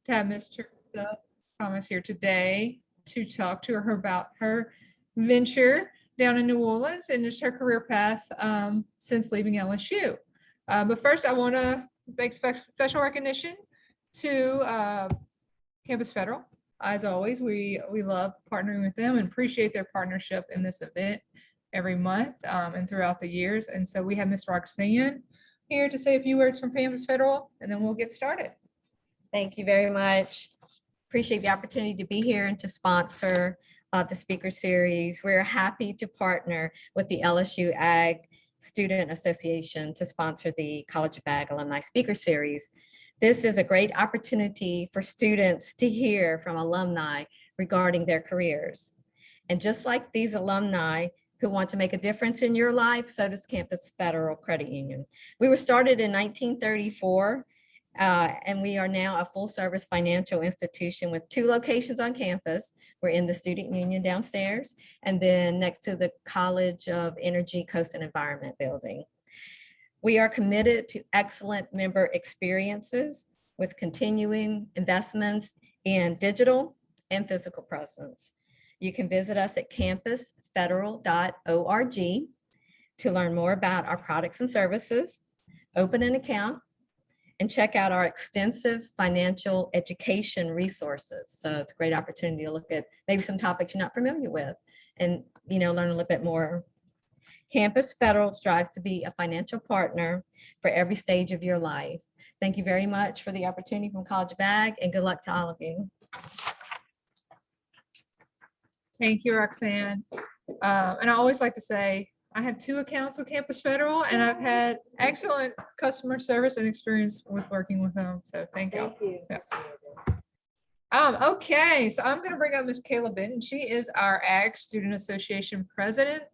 to have Ms. Teresa Thomas here today to talk to her about her venture down in New Orleans and just her career path since leaving LSU. But first, I want to make special recognition to Campus Federal. As always, we love partnering with them and appreciate their partnership in this event every month and throughout the years. And so we have Ms. Roxanne here to say a few words from Campus Federal, and then we'll get started. Thank you very much. Appreciate the opportunity to be here and to sponsor the speaker series. We're happy to partner with the LSU Ag Student Association to sponsor the College of Ag Alumni Speaker Series. This is a great opportunity for students to hear from alumni regarding their careers. And just like these alumni who want to make a difference in your life, so does Campus Federal Credit Union. We were started in 1934, and we are now a full-service financial institution with 2 locations on campus. We're in the Student Union downstairs, and then next to the College of Energy, Coast and Environment building. We are committed to excellent member experiences with continuing investments in digital and physical presence. You can visit us at campusfederal.org to learn more about our products and services, open an account, and check out our extensive financial education resources. So it's a great opportunity to look at maybe some topics you're not familiar with and learn a little bit more. Campus Federal strives to be a financial partner for every stage of your life. Thank you very much for the opportunity from College of Ag, and good luck to all of you. Thank you, Roxanne. And I always like to say, I have 2 accounts with Campus Federal, and I've had excellent customer service and experience with working with them. So thank you. Yeah. Okay, so I'm going to bring up Ms. Kayla Benton. She is our Ag Student Association president.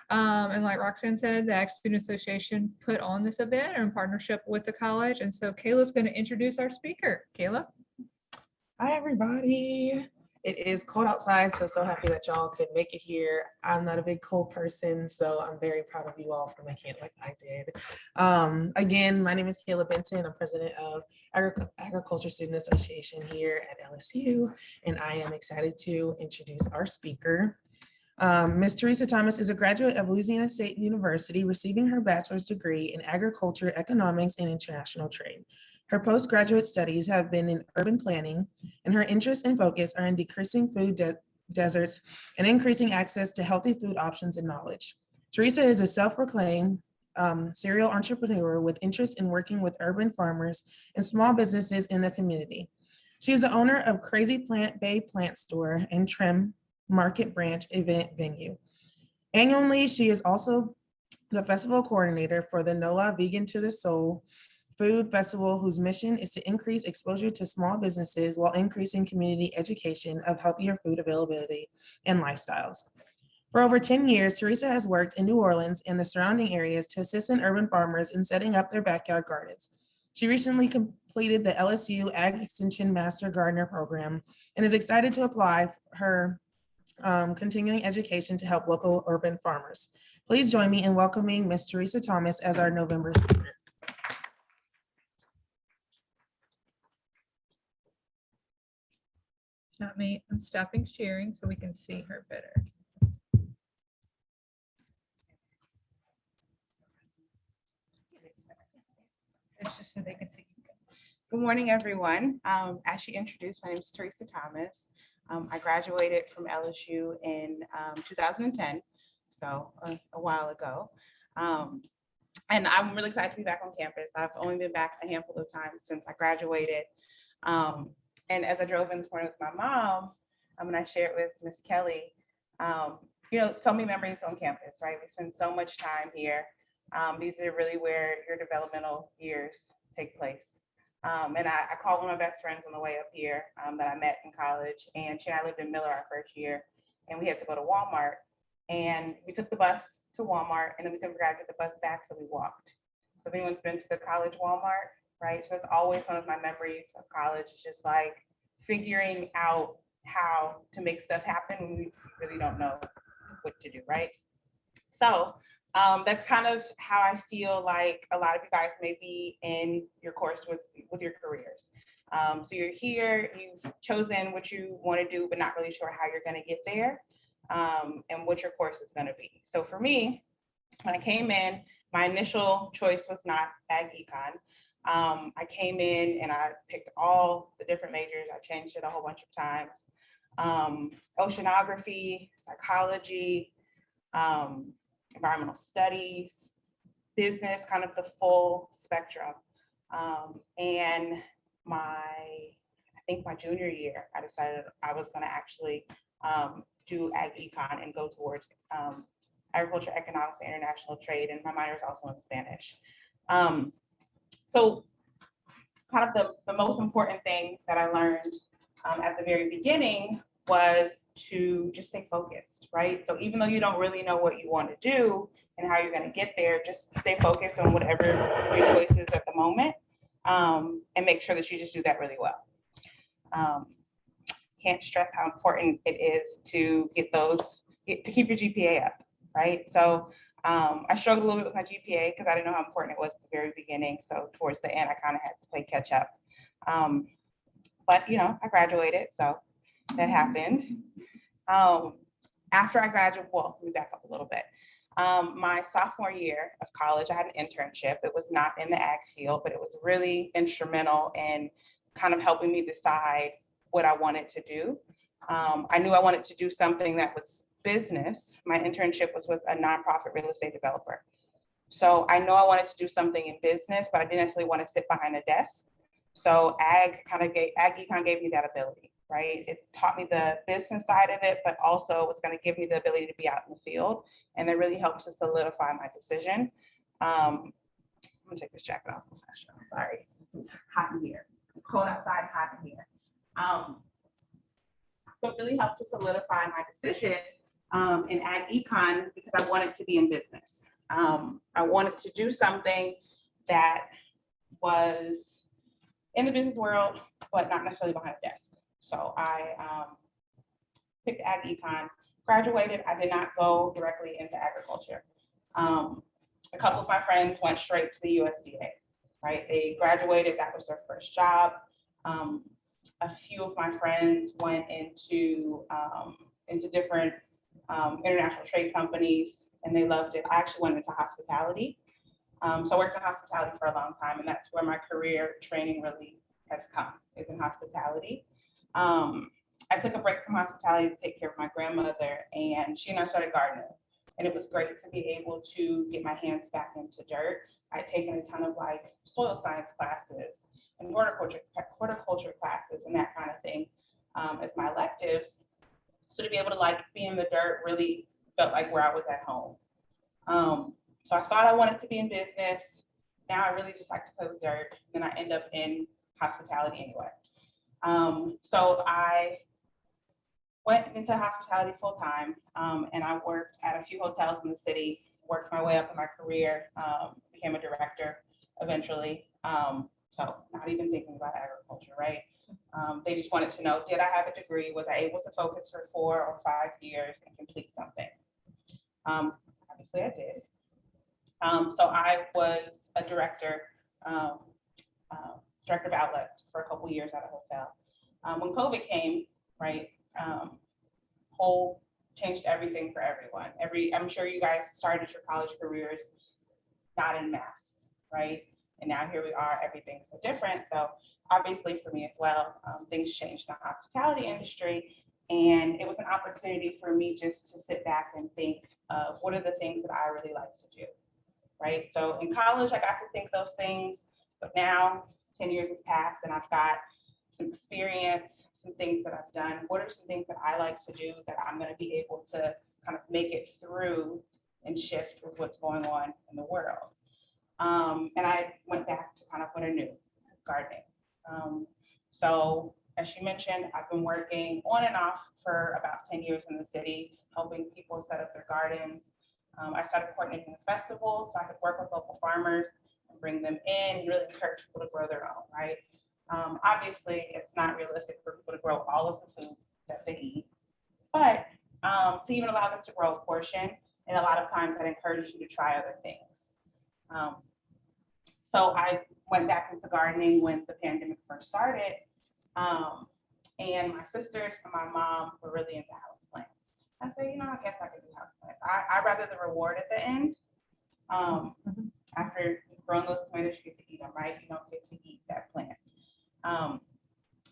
And like Roxanne said, the Ag Student Association put on this event in partnership with the college. And so Kayla's going to introduce our speaker. Kayla. Hi, everybody. It is cold outside, so happy that y'all could make it here. I'm not a big cold person, so I'm very proud of you all for making it like I did. Again, my name is Kayla Benton. I'm president of Agriculture Student Association here at LSU, and I am excited to introduce our speaker. Ms. Teresa Thomas is a graduate of Louisiana State University, receiving her bachelor's degree in agriculture, economics, and international trade. Her postgraduate studies have been in urban planning, and her interests and focus are in decreasing food deserts and increasing access to healthy food options and knowledge. Teresa is a self-proclaimed serial entrepreneur with interest in working with urban farmers and small businesses in the community. She is the owner of Crazy Plant Bae plant store and trim market branch event venue. Annually, she is also the festival coordinator for the NOLA Vegan to the Soul Food Festival, whose mission is to increase exposure to small businesses while increasing community education of healthier food availability and lifestyles. For over 10 years, Teresa has worked in New Orleans and the surrounding areas to assist in urban farmers in setting up their backyard gardens. She recently completed the LSU Ag Extension Master Gardener Program and is excited to apply her continuing education to help local urban farmers. Please join me in welcoming Ms. Teresa Thomas as our November speaker. Not me. I'm stopping sharing so we can see her better. It's just so they can see you. Good morning, everyone. As she introduced, my name is Teresa Thomas. I graduated from LSU in 2010, so a while ago. And I'm really excited to be back on campus. I've only been back a handful of times since I graduated. And as I drove in this morning with my mom, and I shared with Miss Kelly, so many memories on campus, right? We spend so much time here. These are really where your developmental years take place. And I called one of my best friends on the way up here that I met in college, and she and I lived in Miller our first year, and we had to go to Walmart, and we took the bus to Walmart, and then we couldn't figure out to get the bus back, so we walked. So if anyone's been to the college Walmart, right? So that's always one of my memories of college. It's just like figuring out how to make stuff happen when we really don't know what to do, right? So that's kind of how I feel like a lot of you guys may be in your course with your careers. So you're here, you've chosen what you want to do, but not really sure how you're going to get there, and what your course is going to be. So for me, when I came in, my initial choice was not ag econ. I came in and I picked all the different majors. I changed it a whole bunch of times. Oceanography, psychology, environmental studies, business, kind of the full spectrum. And I think my junior year, I decided I was going to actually do ag econ and go towards agriculture, economics, and international trade. And my minor is also in Spanish. So kind of the most important thing that I learned at the very beginning was to just stay focused, right? So even though you don't really know what you want to do and how you're going to get there, just stay focused on whatever your choice is at the moment, and make sure that you just do that really well. Can't stress how important it is to to keep your GPA up, right? So I struggled a little bit with my GPA because I didn't know how important it was at the very beginning. So towards the end, I kind of had to play catch up. But I graduated, so that happened. After I graduated, well, let me back up a little bit. My sophomore year of college, I had an internship. It was not in the ag field, but it was really instrumental in kind of helping me decide what I wanted to do. I knew I wanted to do something that was business. My internship was with a nonprofit real estate developer. So I know I wanted to do something in business, but I didn't actually want to sit behind a desk. So ag econ gave me that ability, right? It taught me the business side of it, but also was going to give me the ability to be out in the field. And it really helped to solidify my decision. I'm gonna take this jacket off. Sorry, it's hot in here. It's cold outside, hot in here. But really helped to solidify my decision in ag econ because I wanted to be in business. I wanted to do something that was in the business world, but not necessarily behind a desk. So I picked ag econ, graduated. I did not go directly into agriculture. A couple of my friends went straight to the USDA, right? They graduated, that was their first job. A few of my friends went into different international trade companies, and they loved it. I actually went into hospitality. So I worked in hospitality for a long time, and that's where my career training really has come, is in hospitality. I took a break from hospitality to take care of my grandmother, and she and I started gardening. And it was great to be able to get my hands back into dirt. I'd taken a ton of soil science classes and horticulture classes and that kind of thing as my electives. So to be able to be in the dirt really felt like where I was at home. So I thought I wanted to be in business. Now I really just like to play with dirt. Then I end up in hospitality anyway. So I went into hospitality full time, and I worked at a few hotels in the city, worked my way up in my career, became a director eventually. So not even thinking about agriculture, right? They just wanted to know, did I have a degree? Was I able to focus for 4 or 5 years and complete something? Obviously I did. So I was a director of outlets for a couple of years at a hotel. When COVID came, right, whole changed everything for everyone. I'm sure you guys started your college careers not in masks, right? And now here we are, everything's so different. So obviously for me as well, things changed in the hospitality industry. And it was an opportunity for me just to sit back and think of what are the things that I really like to do, right? So in college, I got to think those things, but now 10 years has passed and I've got some experience, some things that I've done. What are some things that I like to do that I'm going to be able to kind of make it through and shift with what's going on in the world? And I went back to kind of what I knew, gardening. So as she mentioned, I've been working on and off for about 10 years in the city, helping people set up their gardens. I started coordinating a festival so I could work with local farmers and bring them in and really encourage people to grow their own, right? Obviously, it's not realistic for people to grow all of the food that they eat, but to even allow them to grow a portion, and a lot of times that encourages you to try other things. So I went back into gardening when the pandemic first started. And my sisters and my mom were really into house plants. I said, I guess I could do house plants. I'd rather the reward at the end. After you've grown those tomatoes, you get to eat them, right? You don't get to eat that plant.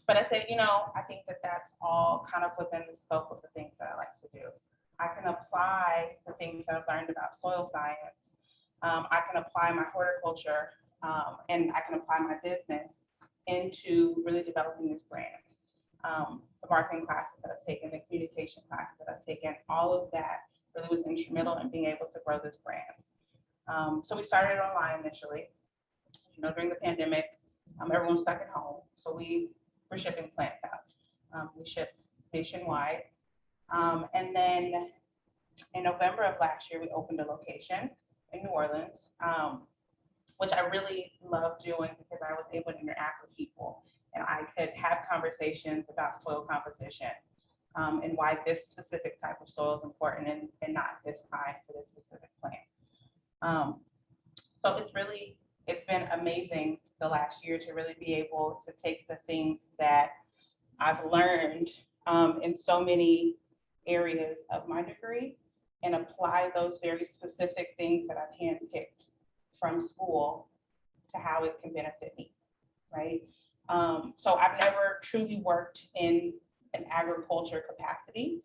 But I said, I think that that's all kind of within the scope of the things that I like to do. I can apply the things that I've learned about soil science. I can apply my horticulture, and I can apply my business into really developing this brand. The marketing classes that I've taken, the communication classes that I've taken, all of that really was instrumental in being able to grow this brand. So we started online initially, during the pandemic. Everyone's stuck at home, so we were shipping plants out. We shipped nationwide. And then in November of last year, we opened a location in New Orleans, which I really loved doing because I was able to interact with people and I could have conversations about soil composition, and why this specific type of soil is important and not this kind for this specific plant. So it's been amazing the last year to really be able to take the things that I've learned in so many areas of my degree and apply those very specific things that I've handpicked from school to how it can benefit me, right? So I've never truly worked in an agriculture capacity.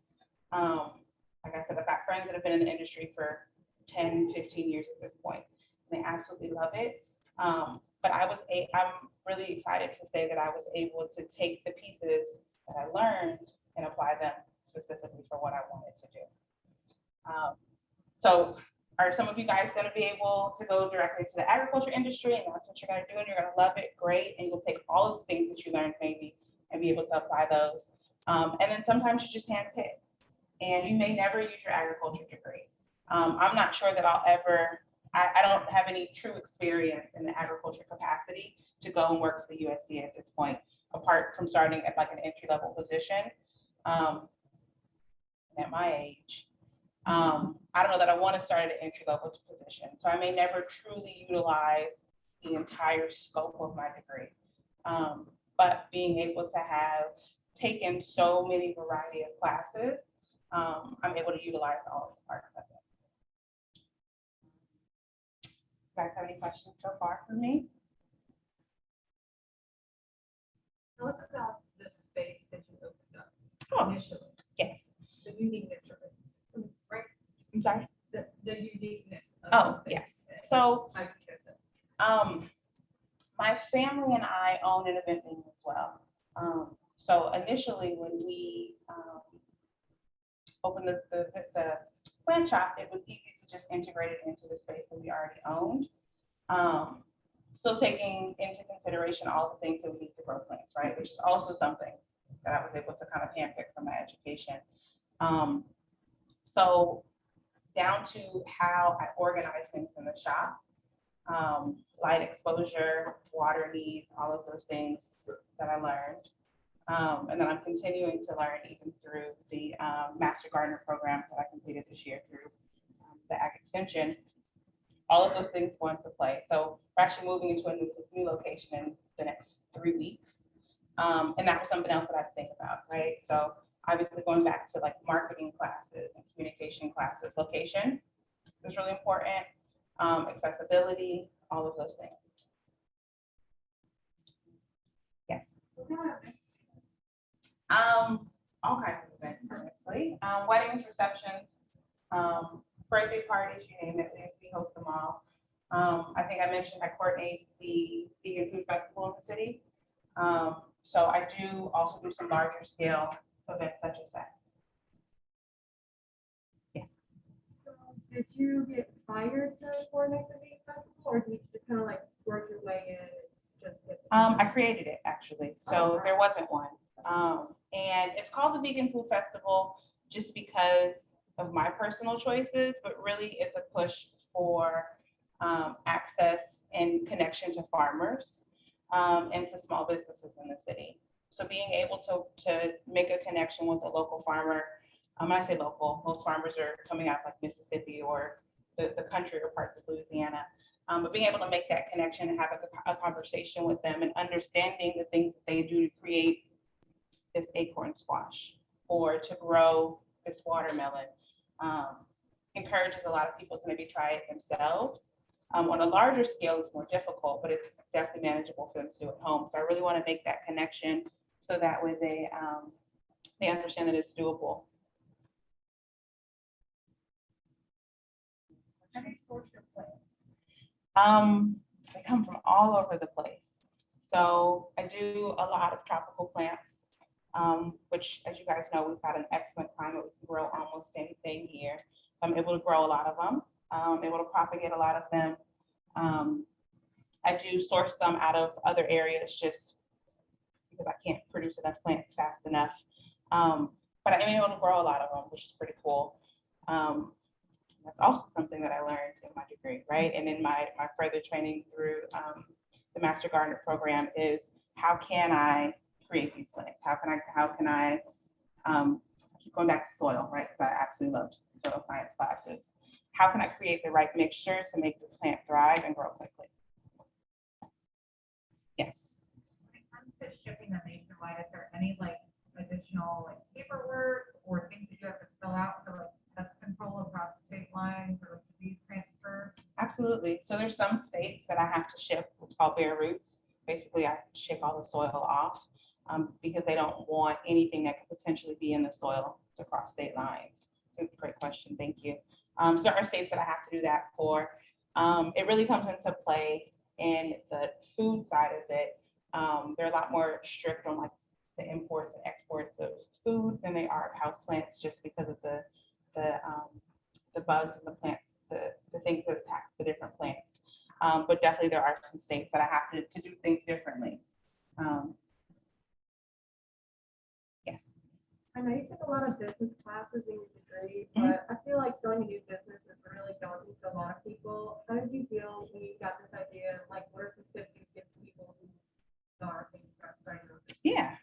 Like I said, I've got friends that have been in the industry for 10, 15 years at this point. And they absolutely love it. But I'm really excited to say that I was able to take the pieces that I learned and apply them specifically for what I wanted to do. So are some of you guys going to be able to go directly to the agriculture industry and that's what you're going to do and you're going to love it? Great. And you'll take all of the things that you learned maybe and be able to apply those. And then sometimes you just handpick and you may never use your agriculture degree. I'm not sure that I'll ever, I don't have any true experience in the agriculture capacity to go and work for the USDA at this point, apart from starting at like an entry-level position. At my age, I don't know that I want to start at an entry-level position. So I may never truly utilize the entire scope of my degree. But being able to have taken so many variety of classes, I'm able to utilize all of the parts of it. You guys have any questions so far for me? Tell us about the space that you opened up Oh, initially, yes. the uniqueness of it, right? I'm sorry. The uniqueness of Oh, the space. yes. So How you chose it. my family and I own an event venue as well. So initially when we opened the plant shop, it was easy to just integrate it into the space that we already owned. Still taking into consideration all the things that we need to grow plants, right? Which is also something that I was able to kind of handpick from my education. So down to how I organize things in the shop, light exposure, water needs, all of those things that I learned. And then I'm continuing to learn even through the Master Gardener program that I completed this year through the Ag Extension. All of those things go into play. So we're actually moving into a new location in the next 3 weeks. And that was something else that I had to think about, right? So obviously going back to like marketing classes and communication classes, location is really important. Accessibility, all of those things. Yes. All kinds of events, honestly. Weddings, receptions, birthday parties, you name it, we host them all. I think I mentioned I coordinate the vegan food festival in the city. So I do also do some larger scale events such as that. Yes. So did you get hired to coordinate the vegan festival, or did you just kind of like work your way in and just get? I created it actually, so there wasn't one. And it's called the Vegan Food Festival just because of my personal choices, but really it's a push for access and connection to farmers and to small businesses in the city. So being able to make a connection with a local farmer, when I say local, most farmers are coming out like Mississippi or the country or parts of Louisiana. But being able to make that connection and have a conversation with them and understanding the things that they do to create this acorn squash or to grow this watermelon encourages a lot of people to maybe try it themselves. On a larger scale, it's more difficult, but it's definitely manageable for them to do at home. So I really want to make that connection so that way they understand that it's doable. How do you source your plants? They come from all over the place. So I do a lot of tropical plants, which, as you guys know, we've got an excellent climate. We can grow almost anything here. So I'm able to grow a lot of them. I'm able to propagate a lot of them. I do source some out of other areas just because I can't produce enough plants fast enough. But I am able to grow a lot of them, which is pretty cool. That's also something that I learned in my degree, right? And in my further training through the Master Gardener program is how can I create these plants? How can I keep going back to soil, right? Because I absolutely loved soil science classes. How can I create the right mixture to make this plant thrive and grow quickly? Yes. When it comes to shipping them nationwide, is there any like additional like paperwork or things that you have to fill out for like pest control across state lines or disease transfer? Absolutely. So there's some states that I have to ship what's called bare roots. Basically, I ship all the soil off because they don't want anything that could potentially be in the soil to cross state lines. So great question. Thank you. So there are states that I have to do that for. It really comes into play in the food side of it. They're a lot more strict on like the imports and exports of food than they are of houseplants, just because of the bugs and the plants, the things that attack the different plants. But definitely there are some states that I have to do things differently. Yes. I know you took a lot of business classes in your degree, but I feel like starting a new business is really daunting to a lot of people. How did you feel when you got this idea? Like, what are some tips you give people who are thinking about starting a business? Yeah.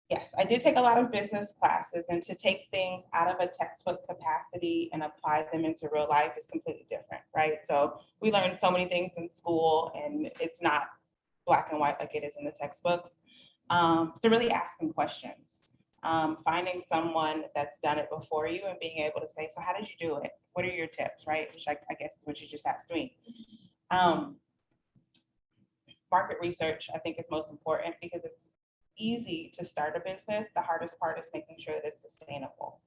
Yes, I did take a lot of business classes, and to take things out of a textbook capacity and apply them into real life is completely different, right? So we learned so many things in school, and it's not black and white like it is in the textbooks. So really asking questions, finding someone that's done it before you and being able to say, so how did you do it? What are your tips, right? Which I guess is what you just asked me. Market research, I think, is most important because it's easy to start a business. The hardest part is making sure that it's sustainable.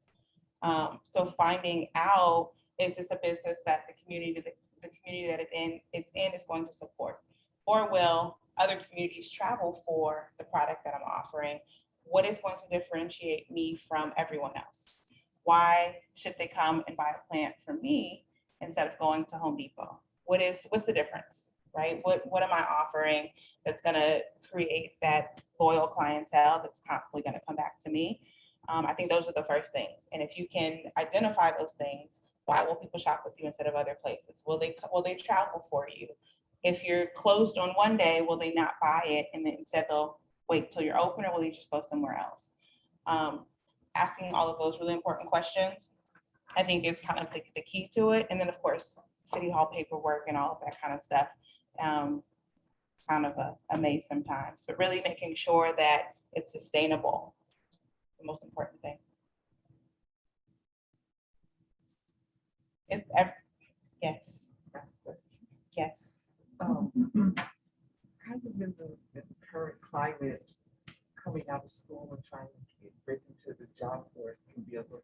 So finding out, is this a business that the community that it's in is going to support, or will other communities travel for the product that I'm offering? What is going to differentiate me from everyone else? Why should they come and buy a plant from me instead of going to Home Depot? What's the difference, right? What am I offering that's going to create that loyal clientele that's constantly going to come back to me? I think those are the first things. And if you can identify those things, why will people shop with you instead of other places? Will they travel for you? If you're closed on one day, will they not buy it and then instead they'll wait till you're open, or will they just go somewhere else? Asking all of those really important questions, I think, is kind of the key to it. And then, of course, City Hall paperwork and all of that kind of stuff. Kind of a maze sometimes, but really making sure that it's sustainable, the most important thing. Yes. Yes. Kind of in the current climate, coming out of school and trying to get break into the job force can be a little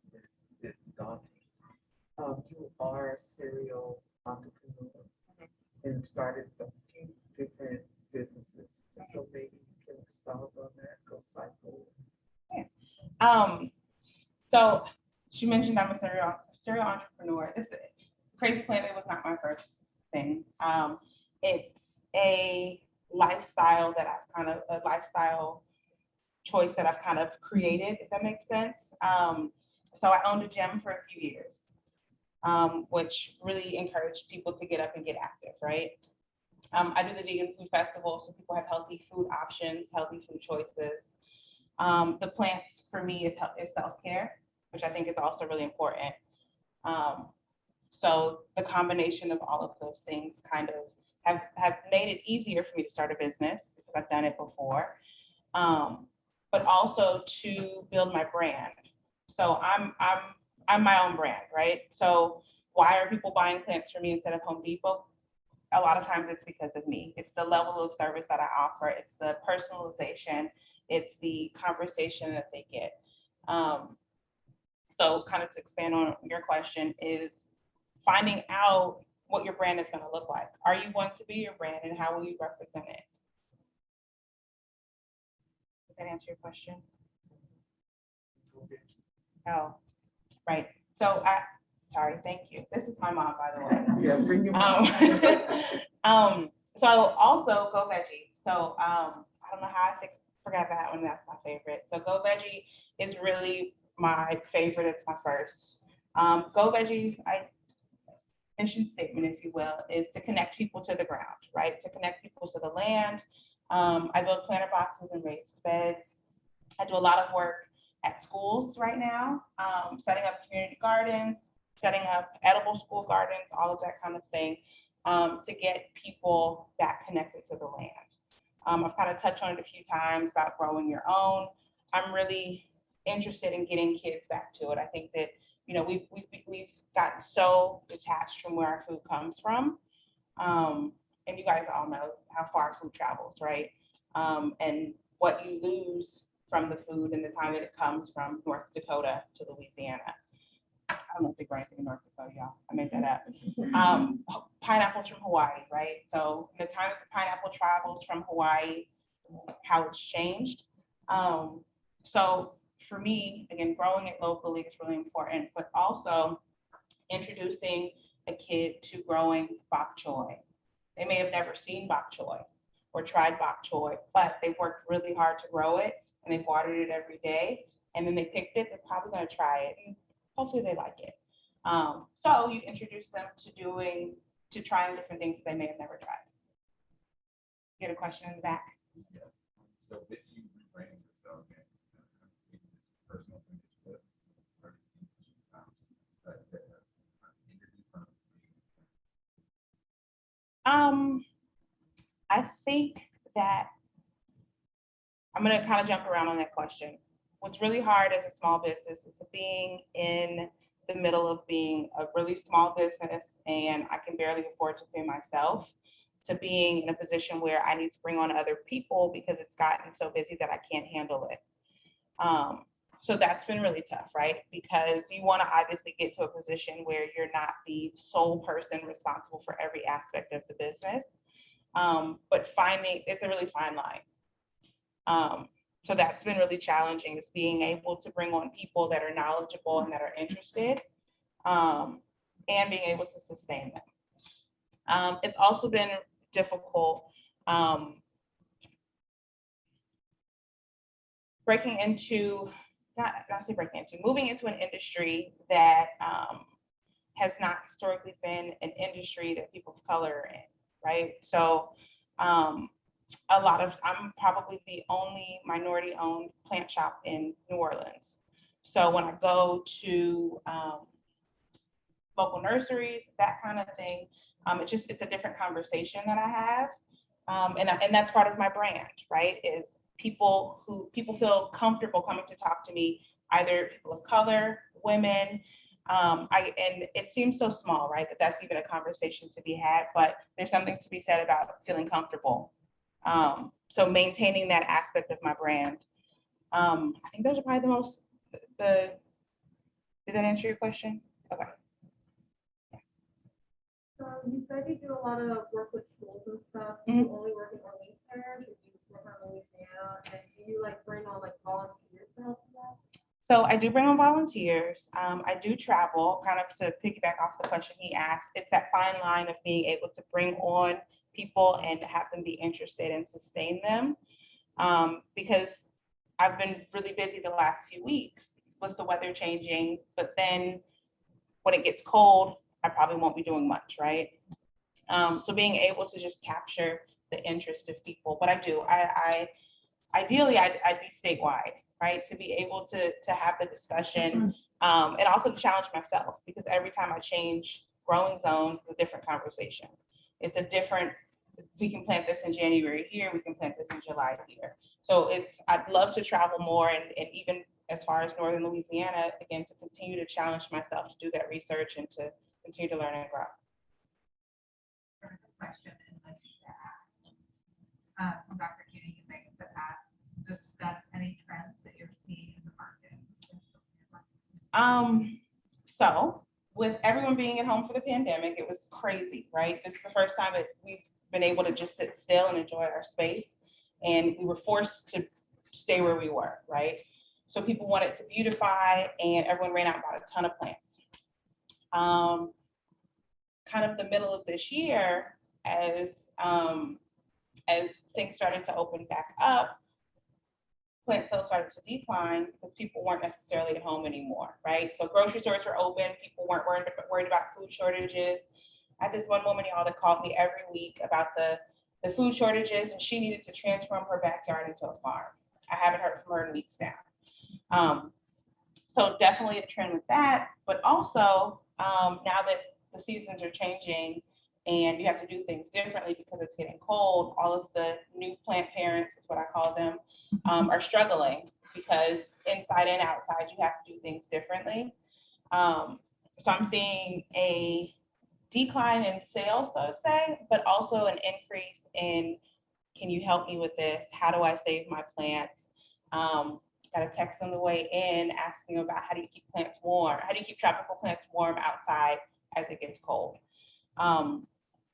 bit daunting. You are a serial entrepreneur and started a few different businesses. So maybe you can expound on that, go cycle. Yeah. So she mentioned I'm a serial entrepreneur. Crazy Plant Bae was not my first thing. It's a lifestyle choice that I've kind of created, if that makes sense. So I owned a gym for a few years, which really encouraged people to get up and get active, right? I do the vegan food festival, so people have healthy food options, healthy food choices. The plants for me is self-care, which I think is also really important. So the combination of all of those things kind of have made it easier for me to start a business because I've done it before, but also to build my brand. So I'm my own brand, right? So why are people buying plants from me instead of Home Depot? A lot of times it's because of me. It's the level of service that I offer. It's the personalization. It's the conversation that they get. So kind of to expand on your question is finding out what your brand is going to look like. Are you going to be your brand and how will you represent it? Did that answer your question? Oh, right. So sorry, thank you. This is my mom, by the way. Yeah, bring your mom. So also Go Veggie. So I don't know how I forgot that one. That's my favorite. So Go Veggie is really my favorite. It's my first. Go Veggie's mission statement, if you will, is to connect people to the ground, right? To connect people to the land. I build planter boxes and raised beds. I do a lot of work at schools right now, setting up community gardens, setting up edible school gardens, all of that kind of thing, to get people back connected to the land. I've kind of touched on it a few times about growing your own. I'm really interested in getting kids back to it. I think that, you know, we've gotten so detached from where our food comes from. And you guys all know how far food travels, right? And what you lose from the food and the time that it comes from North Dakota to Louisiana. I don't know if they grow anything in North Dakota, y'all. I made that up. Pineapples from Hawaii, right? So the time that the pineapple travels from Hawaii, how it's changed. So for me, again, growing it locally is really important, but also introducing a kid to growing bok choy. They may have never seen bok choy or tried bok choy, but they've worked really hard to grow it and they've watered it every day. And then they picked it, they're probably gonna try it and hopefully they like it. So you introduce them to trying different things they may have never tried. You had a question in the back? Yeah. So if you rebrand yourself and this personal thing that you put, I think that I'm going to kind of jump around on that question. What's really hard as a small business is being in the middle of being a really small business and I can barely afford to pay myself, to being in a position where I need to bring on other people because it's gotten so busy that I can't handle it. So that's been really tough, right? Because you want to obviously get to a position where you're not the sole person responsible for every aspect of the business. But finding, it's a really fine line. So that's been really challenging, is being able to bring on people that are knowledgeable and that are interested, and being able to sustain them. It's also been difficult moving into an industry that has not historically been an industry that people of color are in, right? So I'm probably the only minority-owned plant shop in New Orleans. So when I go to local nurseries, that kind of thing, it's a different conversation that I have. And that's part of my brand, right? Is people feel comfortable coming to talk to me, either people of color, women. And it seems so small, right? That's even a conversation to be had, but there's something to be said about feeling comfortable. So maintaining that aspect of my brand. I think those are probably did that answer your question? Okay. You said you do a lot of work with schools and stuff. Do you only work in Orleans there? Do you work on Louisiana? And do you bring on volunteers to help with that? So I do bring on volunteers. I do travel, kind of to piggyback off the question he asked. It's that fine line of being able to bring on people and to have them be interested and sustain them. Because I've been really busy the last few weeks with the weather changing, but then when it gets cold, I probably won't be doing much, right? So being able to just capture the interest of people, but I do. Ideally, I'd be statewide, right? To be able to have the discussion and also to challenge myself, because every time I change growing zones is a different conversation. It's a different, we can plant this in January here, we can plant this in July here. So I'd love to travel more and even as far as Northern Louisiana, again, to continue to challenge myself to do that research and to continue to learn and grow. Question in the chat from Dr. Cuny, you make the past discuss any trends that you're seeing in the market. So with everyone being at home for the pandemic, it was crazy, right? This is the first time that we've been able to just sit still and enjoy our space. And we were forced to stay where we were, right? So people wanted to beautify and everyone ran out and bought a ton of plants. Kind of the middle of this year, as things started to open back up, plant sales started to decline because people weren't necessarily at home anymore, right? So grocery stores were open, people weren't worried about food shortages. I had this one woman, y'all, that called me every week about the food shortages, and she needed to transform her backyard into a farm. I haven't heard from her in weeks now. So definitely a trend with that, but also now that the seasons are changing and you have to do things differently because it's getting cold, all of the new plant parents is what I call them, are struggling because inside and outside you have to do things differently. So I'm seeing a decline in sales, so to say, but also an increase in, can you help me with this? How do I save my plants? Got a text on the way in asking about how do you keep plants warm? How do you keep tropical plants warm outside as it gets cold?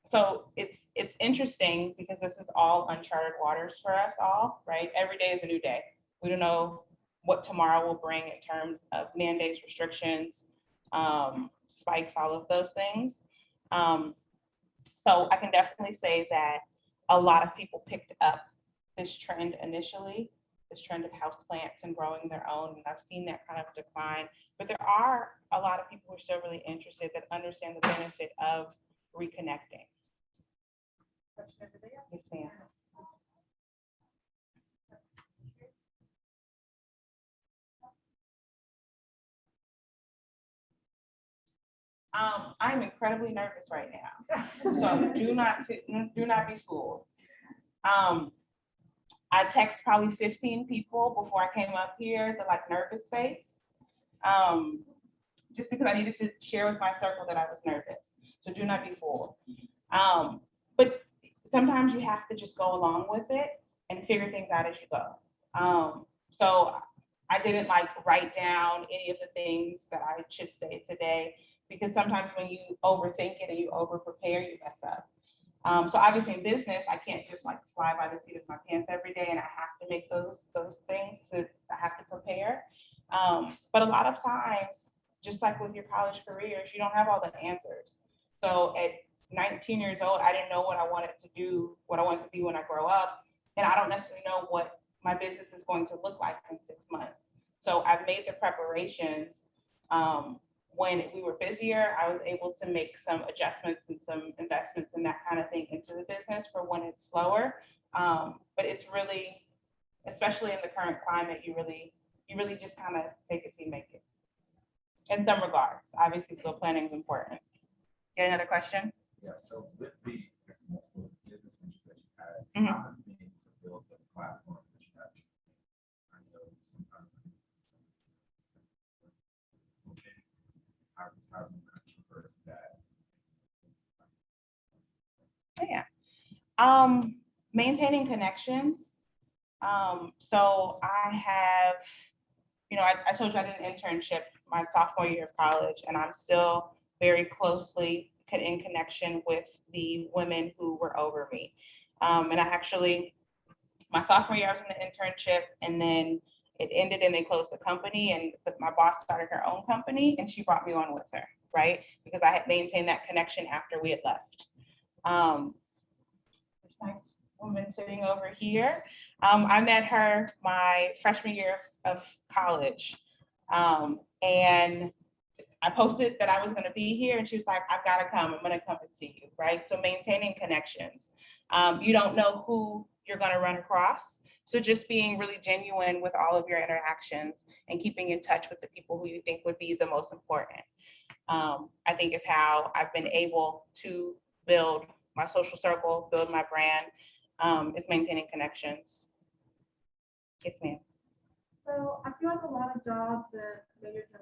So it's interesting because this is all uncharted waters for us all, right? Every day is a new day. We don't know what tomorrow will bring in terms of mandates, restrictions, spikes, all of those things. So I can definitely say that a lot of people picked up this trend initially, this trend of houseplants and growing their own. And I've seen that kind of decline, but there are a lot of people who are still really interested that understand the benefit of reconnecting. Yes, ma'am. I'm incredibly nervous right now, so do not be fooled. I text probably 15 people before I came up here, the like nervous face, just because I needed to share with my circle that I was nervous. So do not be fooled. But sometimes you have to just go along with it and figure things out as you go. So I didn't like write down any of the things that I should say today, because sometimes when you overthink it and you over prepare, you mess up. So obviously in business, I can't just like fly by the seat of my pants every day, and I have to make those things I have to prepare. But a lot of times, just like with your college careers, you don't have all the answers. So at 19 years old, I didn't know what I wanted to do, what I wanted to be when I grow up. And I don't necessarily know what my business is going to look like in 6 months. So I've made the preparations. When we were busier, I was able to make some adjustments and some investments and that kind of thing into the business for when it's slower. But it's really, especially in the current climate, you really just kind of take it till you make it. In some regards, obviously still planning is important. Get another question? Yeah, so with the multiple business ventures that you had, Mhm. how have you been able to build the platform that you have? I know sometimes how you traverse that. Yeah. Maintaining connections. So I have, I told you I did an internship my sophomore year of college, and I'm still very closely in connection with the women who were over me. And I actually, my sophomore year, I was in the internship, and then it ended and they closed the company, and my boss started her own company and she brought me on with her, right? Because I had maintained that connection after we had left. This nice woman sitting over here, I met her my freshman year of college. And I posted that I was going to be here, and she was like, I've got to come. I'm going to come and see you, right? So maintaining connections. You don't know who you're going to run across. So just being really genuine with all of your interactions and keeping in touch with the people who you think would be the most important. I think is how I've been able to build my social circle, build my brand, is maintaining connections. Yes, ma'am. So I feel like a lot of jobs and majors in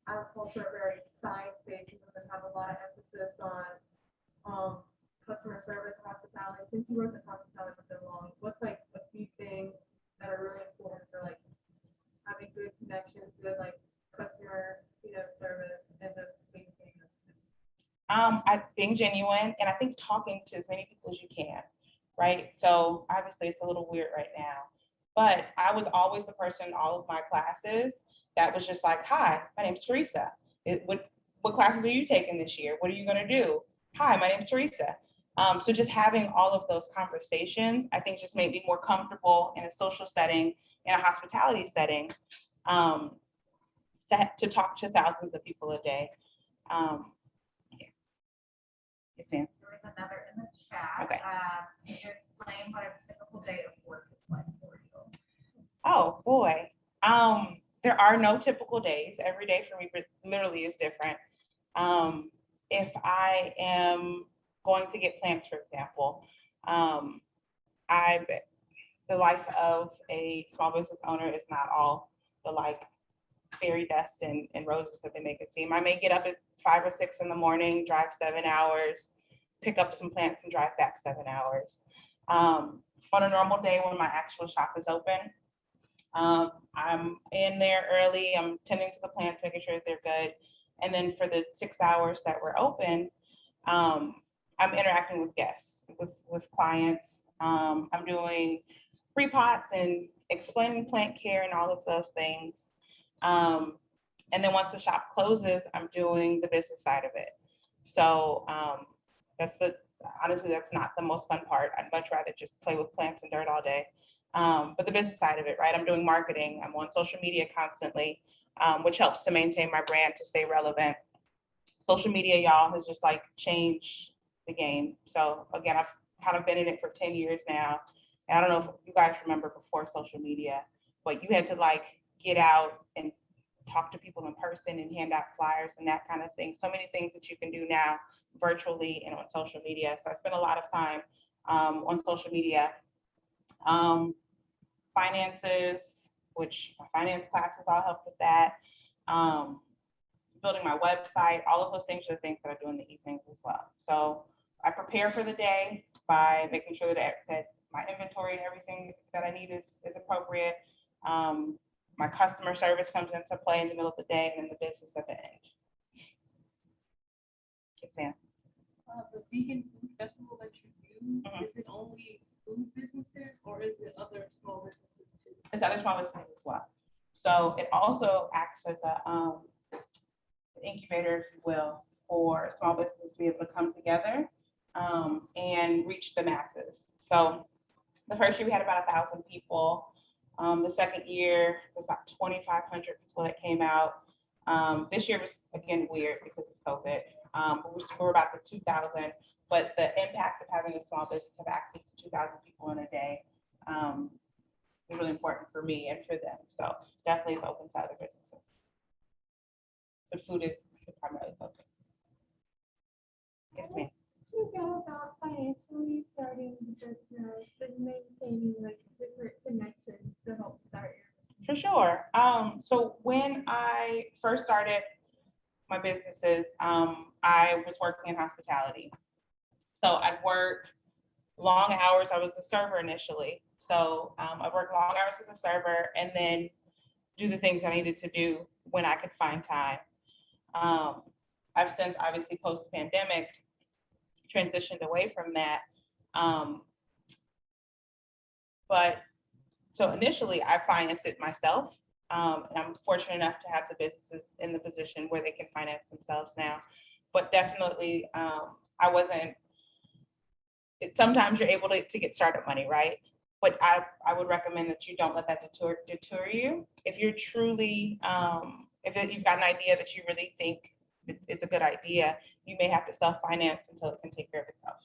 agriculture are very science-based and have a lot of emphasis on customer service and hospitality. Since you work in hospitality for so long, what's like a few things that are really important for like having good connections, good like customer, service and just maintaining those connections? I think genuine, and I think talking to as many people as you can, right? So obviously it's a little weird right now, but I was always the person in all of my classes that was just like, "Hi, my name's Teresa. What classes are you taking this year? What are you gonna do? Hi, my name's Teresa." So just having all of those conversations, I think just made me more comfortable in a social setting, in a hospitality setting, to talk to thousands of people a day. Yeah. Yes, ma'am. There was another in the chat. Okay. Can you explain what a typical day of work is like for you? Oh, boy. There are no typical days. Every day for me literally is different. If I am going to get plants, for example, the life of a small business owner is not all the like fairy dust and roses that they make it seem. I may get up at 5 or 6 in the morning, drive 7 hours, pick up some plants and drive back 7 hours. On a normal day when my actual shop is open, I'm in there early, I'm tending to the plants, making sure that they're good. And then for the 6 hours that we're open, I'm interacting with guests, with clients. I'm doing repots and explaining plant care and all of those things. And then once the shop closes, I'm doing the business side of it. So honestly, that's not the most fun part. I'd much rather just play with plants and dirt all day. But the business side of it, right? I'm doing marketing. I'm on social media constantly, which helps to maintain my brand, to stay relevant. Social media, y'all, has just like changed the game. So again, I've kind of been in it for 10 years now. And I don't know if you guys remember before social media, but you had to like get out and talk to people in person and hand out flyers and that kind of thing. So many things that you can do now virtually and on social media. So I spend a lot of time on social media. Finances, which my finance classes all help with that. Building my website, all of those things are the things that I do in the evenings as well. So I prepare for the day by making sure that my inventory and everything that I need is appropriate. My customer service comes into play in the middle of the day, and then the business at the end. Yes, ma'am. The vegan food festival that you do, is it only food businesses or is it other small businesses too? It's other small businesses as well. So it also acts as an incubator, if you will, for small businesses to be able to come together and reach the masses. So the first year we had about 1,000 people. The second year was about 2,500 people that came out. This year was again weird because of COVID. We're about the 2,000, but the impact of having a small business have access to 2,000 people in a day is really important for me and for them. So definitely it's open to other businesses. So food is the primary focus. Yes, ma'am. You go about financially starting the business and maintaining like different connections to help start your For sure. So when I first started my businesses, I was working in hospitality. So I'd work long hours. I was a server initially. So I worked long hours as a server and then do the things I needed to do when I could find time. I've since obviously post-pandemic transitioned away from that. But so initially I financed it myself. And I'm fortunate enough to have the businesses in the position where they can finance themselves now. But definitely I wasn't, sometimes you're able to get startup money, right? But I would recommend that you don't let that deter you. If you're truly, if you've got an idea that you really think it's a good idea, you may have to self-finance until it can take care of itself.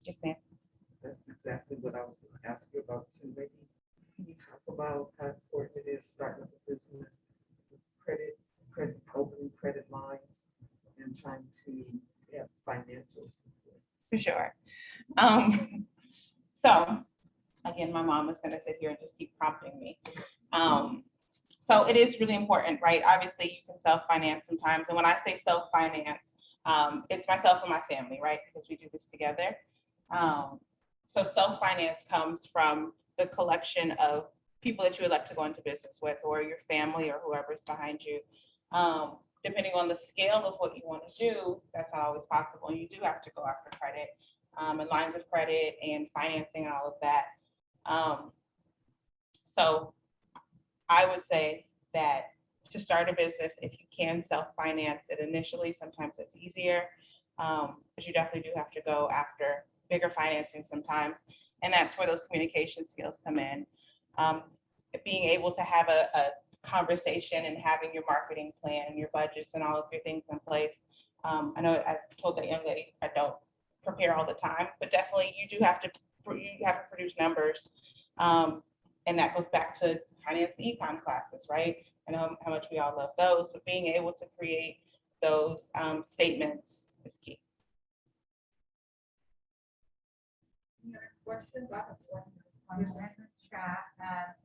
Yes, ma'am. That's exactly what I was going to ask you about too. Maybe can you talk about how important it is starting up a business with credit opening credit lines and trying to have financial support. For sure. So again, my mom is gonna sit here and just keep prompting me. So it is really important, right? Obviously, you can self-finance sometimes. And when I say self-finance, it's myself and my family, right? Because we do this together. So self-finance comes from the collection of people that you would like to go into business with, or your family, or whoever's behind you. Depending on the scale of what you want to do, that's not always possible. And you do have to go after credit, and lines of credit and financing and all of that. So I would say that to start a business, if you can self-finance it initially, sometimes it's easier, but you definitely do have to go after bigger financing sometimes. And that's where those communication skills come in. Being able to have a conversation and having your marketing plan and your budgets and all of your things in place. I know I told that young lady I don't prepare all the time, but definitely you have to produce numbers. And that goes back to finance and econ classes, right? I know how much we all love those, but being able to create those statements is key. Any other questions? I have one. On the chat,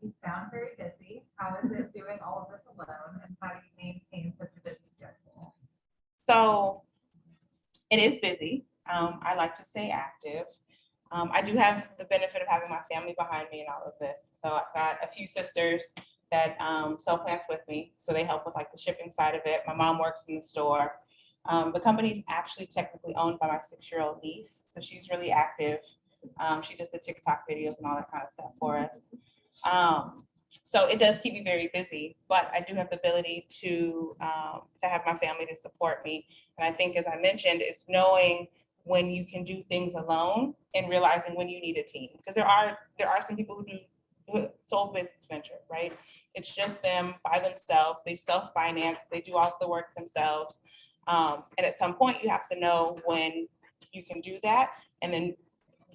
you sound very busy. How is it doing all of this alone, and how do you maintain such a busy schedule? So it is busy. I like to stay active. I do have the benefit of having my family behind me in all of this. So I've got a few sisters that self-plants with me. So they help with like the shipping side of it. My mom works in the store. The company's actually technically owned by my 6-year-old niece. So she's really active. She does the TikTok videos and all that kind of stuff for us. So it does keep me very busy, but I do have the ability to have my family to support me. And I think, as I mentioned, it's knowing when you can do things alone and realizing when you need a team. Because there are some people who do sole business venture, right? It's just them by themselves. They self-finance, they do all the work themselves. And at some point you have to know when you can do that, and then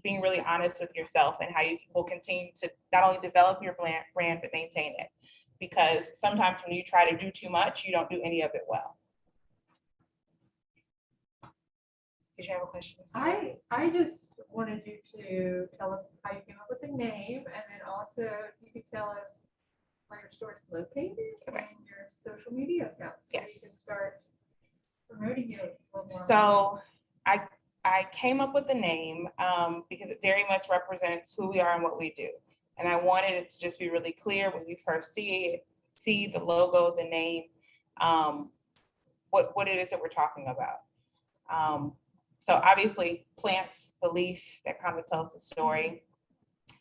being really honest with yourself and how you will continue to not only develop your brand, but maintain it. Because sometimes when you try to do too much, you don't do any of it well. Did you have a question? I just wanted you to tell us how you came up with the name, and then also if you could tell us where your store is located and your social media accounts. So Yes. you can start promoting it a little more. So I came up with the name because it very much represents who we are and what we do. And I wanted it to just be really clear when you first see the logo, the name, what it is that we're talking about. So obviously plants, the leaf that kind of tells the story.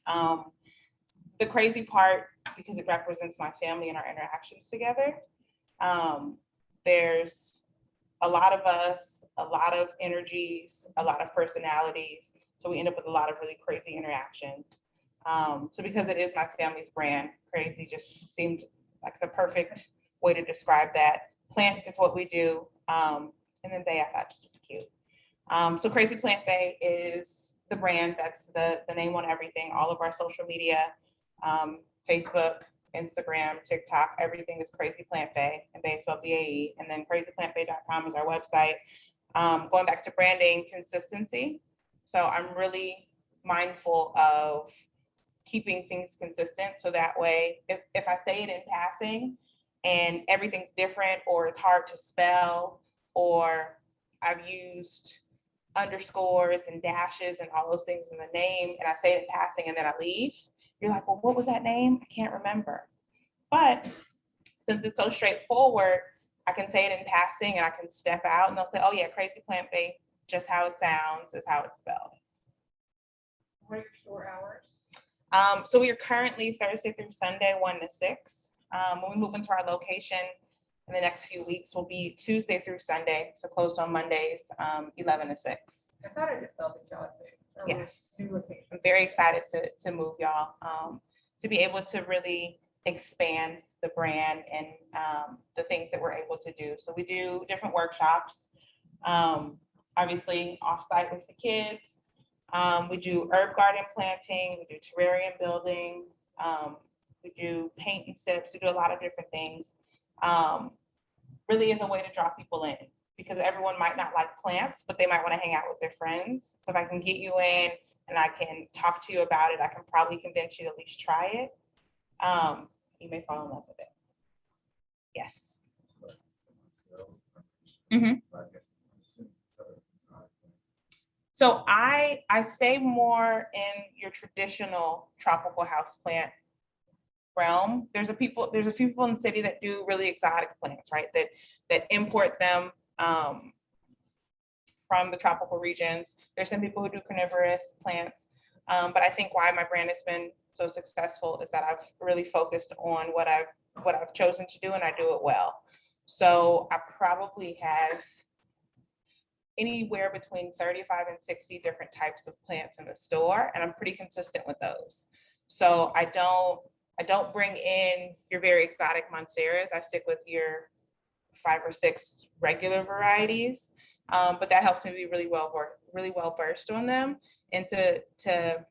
The crazy part, because it represents my family and our interactions together. There's a lot of us, a lot of energies, a lot of personalities. So we end up with a lot of really crazy interactions. So because it is my family's brand, Crazy just seemed like the perfect way to describe that. Plant is what we do. And then Bae, I thought just was cute. So Crazy Plant Bae is the brand. That's the name on everything. All of our social media, Facebook, Instagram, TikTok, everything is Crazy Plant Bae, and Bae is spelled B-A-E. And then crazyplantbae.com is our website. Going back to branding consistency. So I'm really mindful of keeping things consistent. So that way, if I say it in passing and everything's different, or it's hard to spell, or I've used underscores and dashes and all those things in the name, and I say it in passing and then I leave, you're like, well, what was that name? I can't remember. But since it's so straightforward, I can say it in passing and I can step out and they'll say, oh yeah, Crazy Plant Bae, just how it sounds is how it's spelled. What are your store hours? So we are currently Thursday through Sunday, 1 to 6. When we move into our location in the next few weeks, we'll be Tuesday through Sunday, so closed on Mondays, 11 to 6. I thought I just saw the job there. Yes. New location. I'm very excited to move, y'all, to be able to really expand the brand and the things that we're able to do. So we do different workshops, obviously offsite with the kids. We do herb garden planting, we do terrarium building, we do paint and sips, we do a lot of different things. really is a way to draw people in, because everyone might not like plants, but they might want to hang out with their friends. So if I can get you in and I can talk to you about it, I can probably convince you to at least try it. You may fall in love with it. Yes. Mhm. So I guess I'm assuming other exotic plants. So I stay more in your traditional tropical houseplant realm. There's a few people in the city that do really exotic plants, right? That import them from the tropical regions. There's some people who do carnivorous plants. But I think why my brand has been so successful is that I've really focused on what I've chosen to do, and I do it well. So I probably have anywhere between 35 and 60 different types of plants in the store, and I'm pretty consistent with those. So I don't bring in your very exotic monsteras. I stick with your 5 or 6 regular varieties, but that helps me be really well versed on them, and to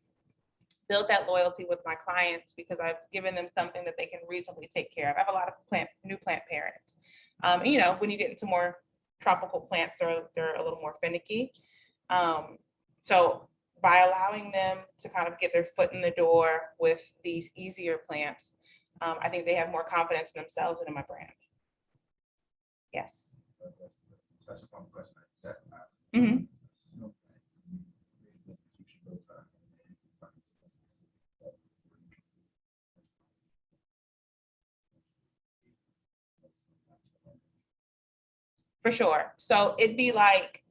build that loyalty with my clients, because I've given them something that they can reasonably take care of. I have a lot of new plant parents. You know, when you get into more tropical plants, they're a little more finicky. So by allowing them to kind of get their foot in the door with these easier plants, I think they have more confidence in themselves and in my brand. Yes. So that's touch upon the question I just asked. Mhm. Snowplant, maybe this you should go to, For sure. So it'd be like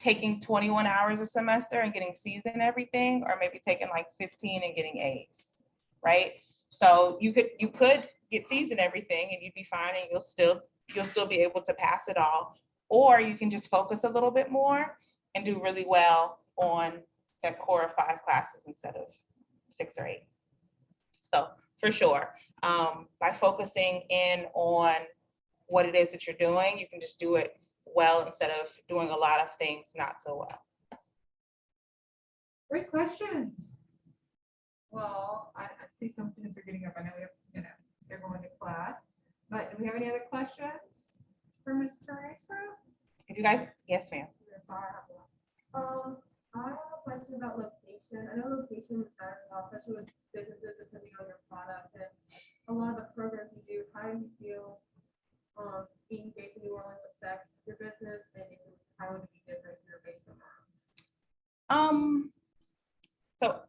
taking 21 hours a semester and getting C's in everything, or maybe taking like 15 and getting A's, right? So you could get C's in everything and you'd be fine, and you'll still be able to pass it all. Or you can just focus a little bit more and do really well on that core of 5 classes instead of 6 or 8. So for sure, by focusing in on what it is that you're doing, you can just do it well instead of doing a lot of things not so well. Great questions. Well, I see some students are getting up. I know we have, they're going to class, but do we have any other questions for Ms. Teresa? If you guys, yes, ma'am. I have a question about location. I know location matters, especially with businesses depending on your product and a lot of the programs you do. How do you feel being based in New Orleans affects your business, and how would it be different if you're based somewhere else? So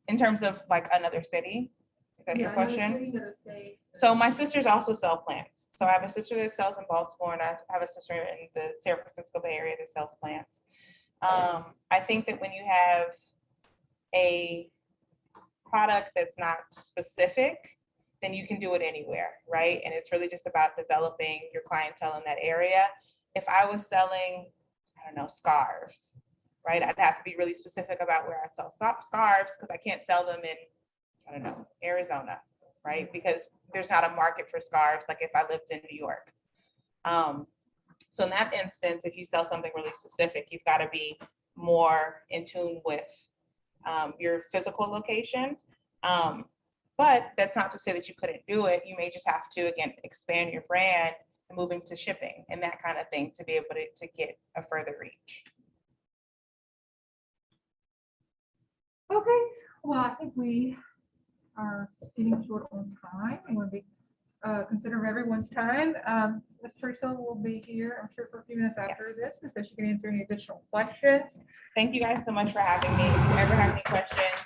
in terms of like another city, is that your question? Another state. So my sisters also sell plants. So I have a sister that sells in Baltimore, and I have a sister in the San Francisco Bay Area that sells plants. I think that when you have a product that's not specific, then you can do it anywhere, right? And it's really just about developing your clientele in that area. If I was selling, I don't know, scarves, right? I'd have to be really specific about where I sell scarves, because I can't sell them in, I don't know, Arizona, right? Because there's not a market for scarves like if I lived in New York. So in that instance, if you sell something really specific, you've got to be more in tune with your physical location. But that's not to say that you couldn't do it. You may just have to, again, expand your brand and move into shipping and that kind of thing to be able to get a further reach. Okay, well, I think we are getting short on time. I want to be consider everyone's time. Ms. Teresa will be here, I'm sure, for a few minutes after Yes. this, so she can answer any additional questions. Thank you guys so much for having me. If you ever have any questions,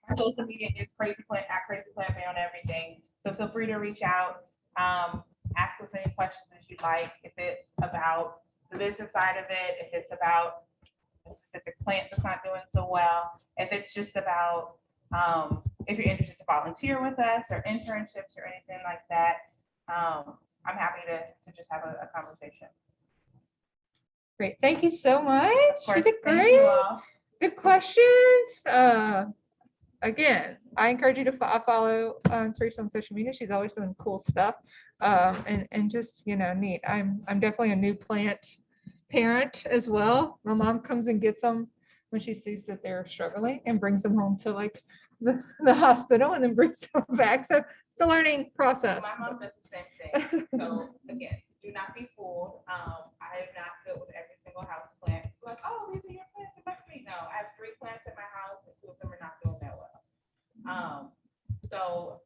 my social media is Crazy Plant Bae on everything. So feel free to reach out, ask us any questions that you'd like. If it's about the business side of it, if it's about a specific plant that's not doing so well, if it's just about if you're interested to volunteer with us or internships or anything like that, I'm happy to just have a conversation. Great, thank you so much. Of course, You did thank great. you all. Good questions. Again, I encourage you to follow Teresa on social media. She's always doing cool stuff, and just neat. I'm definitely a new plant parent as well. My mom comes and gets them when she sees that they're struggling and brings them home to like the hospital and then brings them back. So it's a learning process. My mom does the same thing. So again, do not be fooled. I am not good with every single house plant. Like, oh, these are your plants. It must be. No, I have 3 plants in my house and 2 of them are not doing that well. So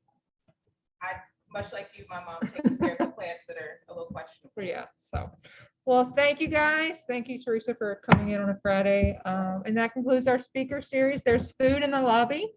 much like you, my mom takes care of the plants that are a little questionable. Yeah, so, well, thank you guys. Thank you, Teresa, for coming in on a Friday. And that concludes our speaker series. There's food in the lobby.